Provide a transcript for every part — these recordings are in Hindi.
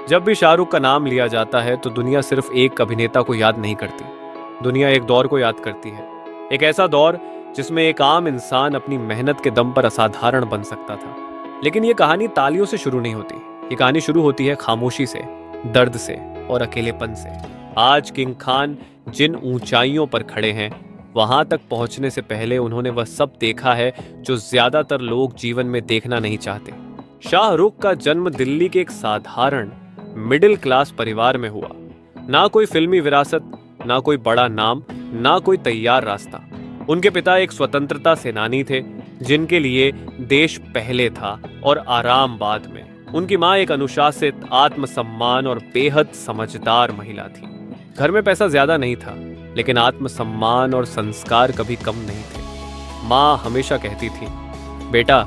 जब भी शाहरुख का नाम लिया जाता है तो दुनिया सिर्फ एक अभिनेता को याद नहीं करती, दुनिया एक दौर को याद करती है। एक ऐसा दौर जिसमें एक आम इंसान अपनी मेहनत के दम पर असाधारण बन सकता था। लेकिन ये कहानी तालियों से शुरू नहीं होती, ये कहानी शुरू होती है खामोशी से, दर्द से और अकेलेपन से। आज किंग खान जिन ऊंचाइयों पर खड़े हैं, वहां तक पहुंचने से पहले उन्होंने वह सब देखा है जो ज्यादातर लोग जीवन में देखना नहीं चाहते। शाहरुख का जन्म दिल्ली के एक साधारण मिडिल क्लास परिवार में हुआ। ना कोई फिल्मी विरासत, ना कोई बड़ा नाम, ना कोई तैयार रास्ता। उनके पिता एक स्वतंत्रता सेनानी थे जिनके लिए देश पहले था और आराम बाद में। उनकी माँ एक अनुशासित, आत्मसम्मान और बेहद समझदार महिला थी। घर में पैसा ज्यादा नहीं था, लेकिन आत्मसम्मान और संस्कार कभी कम नहीं थे। माँ हमेशा कहती थी, बेटा,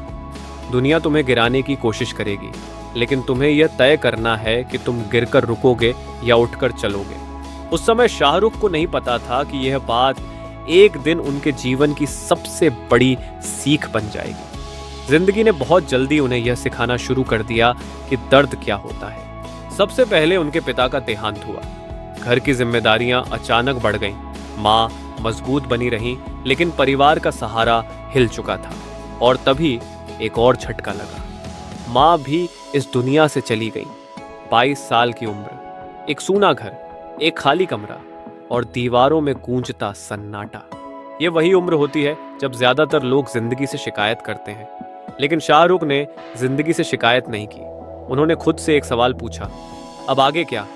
दुनिया तुम्हें गिराने की कोशिश करेगी, लेकिन तुम्हें यह तय करना है कि तुम गिरकर रुकोगे या उठकर चलोगे। उस समय शाहरुख को नहीं पता था कि यह बात एक दिन उनके जीवन की सबसे बड़ी सीख बन जाएगी। जिंदगी ने बहुत जल्दी उन्हें यह सिखाना शुरू कर दिया कि दर्द क्या होता है। सबसे पहले उनके पिता का देहांत हुआ। घर की जिम्मेदारियां अचानक बढ़ गईं। माँ मजबूत बनी रही, लेकिन परिवार का सहारा हिल चुका था। और तभी एक और झटका लगा। माँ भी इस दुनिया से चली गई। 22 साल की उम्र, एक सूना घर, एक खाली कमरा और दीवारों में गूंजता सन्नाटा। ये वही उम्र होती है जब ज्यादातर लोग जिंदगी से शिकायत करते हैं, लेकिन शाहरुख ने जिंदगी से शिकायत नहीं की। उन्होंने खुद से एक सवाल पूछा, अब आगे क्या?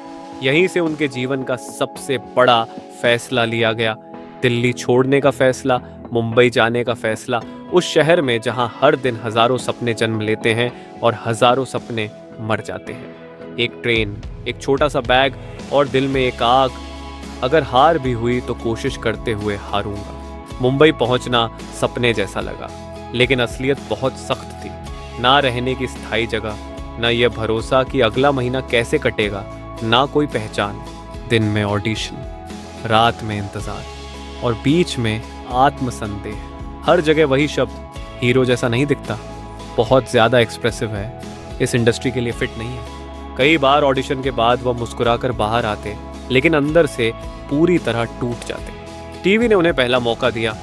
यहीं से उनके जीवन का सबसे बड़ा फैसला लिया गया। दिल्ली छोड़ने का फैसला, मुंबई जाने का फैसला, उस शहर में जहां हर दिन हजारों सपने जन्म लेते हैं और हजारों सपने मर जाते हैं। एक ट्रेन, एक छोटा सा बैग और दिल में एक आग। अगर हार भी हुई तो कोशिश करते हुए हारूंगा। मुंबई पहुंचना सपने जैसा लगा, लेकिन असलियत बहुत सख्त थी। ना रहने की स्थायी जगह, ना यह भरोसा कि अगला महीना कैसे कटेगा, ना कोई पहचान। दिन में ऑडिशन, रात में इंतजार और बीच में आत्मसंदेह। हर जगह वही शब्द, हीरो जैसा नहीं दिखता, बहुत ज्यादा एक्सप्रेसिव है, इस इंडस्ट्री के लिए फिट नहीं है। कई बार ऑडिशन के बाद वह मुस्कुराकर बाहर आते, लेकिन अंदर से पूरी तरह टूट जाते। टीवी ने उन्हें पहला मौका दिया,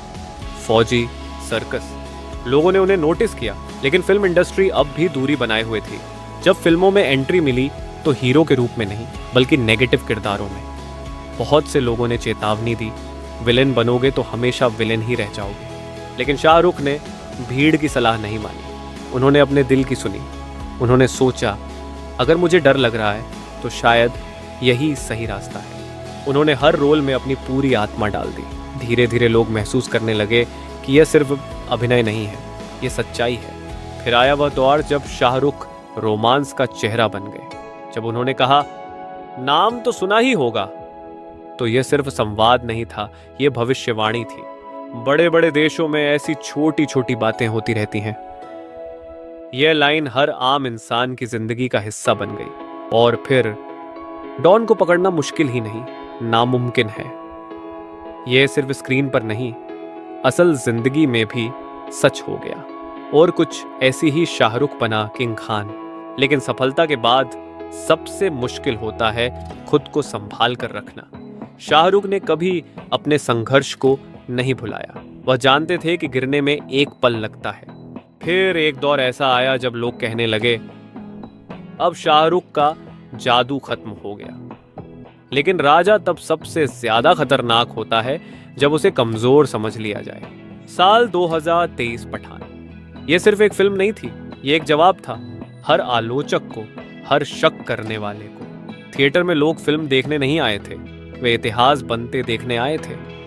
फौजी, सर्कस। लोगों ने उन्हें नोटिस किया, लेकिन फिल्म इंडस्ट्री अब भी दूरी बनाए हुए थी। जब फिल्मों में एंट्री मिली तो हीरो के रूप में नहीं, बल्कि नेगेटिव किरदारों में। बहुत से लोगों ने चेतावनी दी, विलेन बनोगे तो हमेशा विलेन ही रह जाओगे। लेकिन शाहरुख ने भीड़ की सलाह नहीं मानी। उन्होंने अपने दिल की सुनी। उन्होंने सोचा, अगर मुझे डर लग रहा है तो शायद यही सही रास्ता है। उन्होंने हर रोल में अपनी पूरी आत्मा डाल दी। धीरे धीरे लोग महसूस करने लगे कि यह सिर्फ अभिनय नहीं है, यह सच्चाई है। फिर आया वह दौर जब शाहरुख रोमांस का चेहरा बन गए। जब उन्होंने कहा, नाम तो सुना ही होगा, तो यह सिर्फ संवाद नहीं था, यह भविष्यवाणी थी। बड़े बड़े देशों में ऐसी छोटी छोटी बातें होती रहती हैं। यह लाइन हर आम इंसान की जिंदगी का हिस्सा बन गई। और फिर डॉन को पकड़ना मुश्किल ही नहीं, नामुमकिन है। यह सिर्फ स्क्रीन पर नहीं, असल जिंदगी में भी सच हो गया। और कुछ ऐसी ही शाहरुख बना किंग खान। लेकिन सफलता के बाद सबसे मुश्किल होता है खुद को संभाल कर रखना। शाहरुख ने कभी अपने संघर्ष को नहीं भुलाया। वह जानते थे कि गिरने में एक पल लगता है। फिर एक दौर ऐसा आया जब लोग कहने लगे, अब शाहरुख का जादू खत्म हो गया। लेकिन राजा तब सबसे ज्यादा खतरनाक होता है जब उसे कमजोर समझ लिया जाए। साल 2023 पठान। यह सिर्फ एक फिल्म नहीं थी, यह एक जवाब था हर आलोचक को, हर शक करने वाले को। थिएटर में लोग फिल्म देखने नहीं आए थे, वे इतिहास बनते देखने आए थे।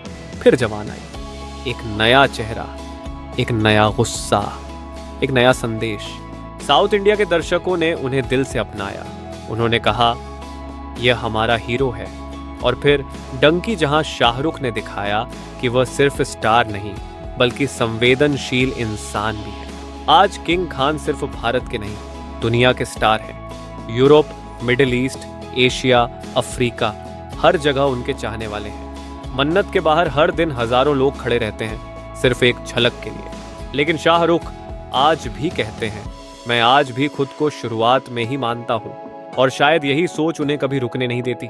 फिर जवान आई, एक नया चेहरा, एक नया गुस्सा, एक नया संदेश। साउथ इंडिया के दर्शकों ने उन्हें दिल से अपनाया। उन्होंने कहा, यह हमारा हीरो है। और फिर डंकी जहां शाहरुख ने दिखाया कि वह सिर्फ स्टार नहीं, बल्कि संवेदनशील इंसान भी है। आज किंग खान सिर्फ भारत के नहीं, दुनिया के स्टार हैं। Europe, middle east, Asia, Africa, हर जगह उनके चाहने वाले हैं। मन्नत के बाहर हर दिन हजारों लोग खड़े रहते हैं, सिर्फ एक झलक के लिए। लेकिन शाहरुख आज भी कहते हैं, मैं आज भी खुद को शुरुआत में ही मानता हूँ। और शायद यही सोच उन्हें कभी रुकने नहीं देती।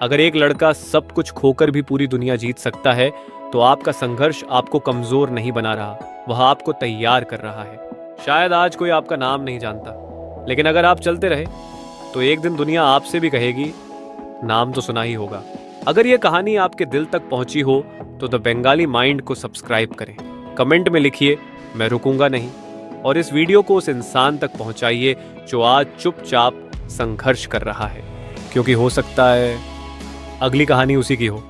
अगर एक लड़का सब कुछ खोकर भी पूरी दुनिया जीत सकता है तो आपका संघर्ष आपको कमजोर नहीं बना रहा, वह आपको तैयार कर रहा है। शायद आज कोई आपका नाम नहीं जानता, लेकिन अगर आप चलते रहे तो एक दिन दुनिया आपसे भी कहेगी, नाम तो सुना ही होगा। अगर यह कहानी आपके दिल तक पहुंची हो तो द बंगाली माइंड को सब्सक्राइब करें, कमेंट में लिखिए मैं रुकूंगा नहीं, और इस वीडियो को उस इंसान तक पहुंचाइए जो आज चुपचाप संघर्ष कर रहा है, क्योंकि हो सकता है अगली कहानी उसी की हो।